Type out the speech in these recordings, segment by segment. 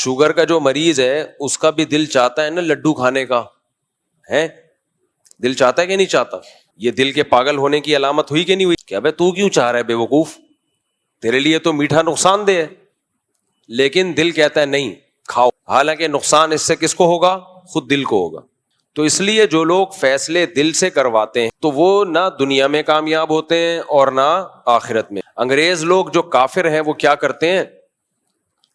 Sugar کا جو مریض ہے اس کا بھی دل چاہتا ہے نا لڈو کھانے کا ہے, دل چاہتا ہے کہ نہیں چاہتا؟ یہ دل کے پاگل ہونے کی علامت ہوئی کہ نہیں ہوئی؟ کہ ابے تو کیوں چاہ رہا ہے بے وقوف, تیرے لیے تو میٹھا نقصان دہ ہے, لیکن دل کہتا ہے نہیں کھاؤ, حالانکہ نقصان اس سے کس کو ہوگا؟ خود دل کو ہوگا. تو اس لیے جو لوگ فیصلے دل سے کرواتے ہیں تو وہ نہ دنیا میں کامیاب ہوتے ہیں اور نہ آخرت میں. انگریز لوگ جو کافر ہیں وہ کیا کرتے ہیں,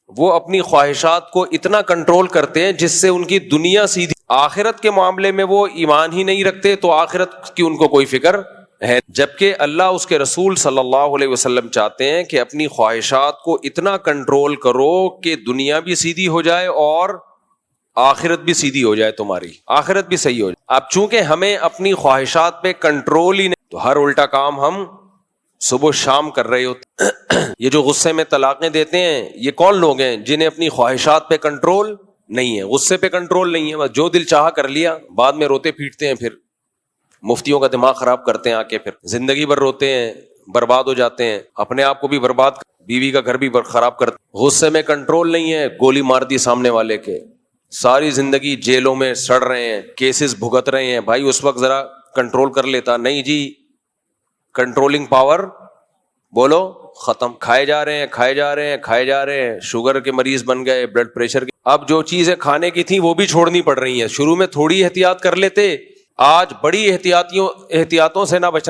وہ اپنی خواہشات کو اتنا کنٹرول کرتے ہیں جس سے ان کی دنیا سیدھی, آخرت کے معاملے میں وہ ایمان ہی نہیں رکھتے تو آخرت کی ان کو کوئی فکر ہے. جبکہ اللہ اس کے رسول صلی اللہ علیہ وسلم چاہتے ہیں کہ اپنی خواہشات کو اتنا کنٹرول کرو کہ دنیا بھی سیدھی ہو جائے اور آخرت بھی سیدھی ہو جائے, تمہاری آخرت بھی صحیح ہو جائے. اب چونکہ ہمیں اپنی خواہشات پہ کنٹرول ہی نہیں, تو ہر الٹا کام ہم صبح شام کر رہے ہوتے. یہ جو غصے میں طلاقیں دیتے ہیں یہ کون لوگ ہیں؟ جنہیں اپنی خواہشات پہ کنٹرول نہیں ہے, غصے پہ کنٹرول نہیں ہے, بس جو دل چاہا کر لیا, بعد میں روتے پیٹتے ہیں, پھر مفتیوں کا دماغ خراب کرتے ہیں آ کے, پھر زندگی بھر روتے ہیں, برباد ہو جاتے ہیں, اپنے آپ کو بھی برباد, بیوی کا گھر بھی خراب کرتے. غصے میں کنٹرول نہیں ہے, گولی مار دی سامنے والے کے, ساری زندگی جیلوں میں سڑ رہے ہیں, کیسز بھگت رہے ہیں. بھائی اس وقت ذرا کنٹرول کر لیتا, نہیں جی کنٹرولنگ پاور بولو ختم, کھائے جا رہے ہیں کھائے جا رہے ہیں کھائے جا رہے ہیں, شوگر کے مریض بن گئے, بلڈ پریشر کے. اب جو چیزیں کھانے کی تھیں وہ بھی چھوڑنی پڑ رہی ہیں. شروع میں تھوڑی احتیاط کر لیتے, آج بڑی احتیاطوں سے نہ بچنا.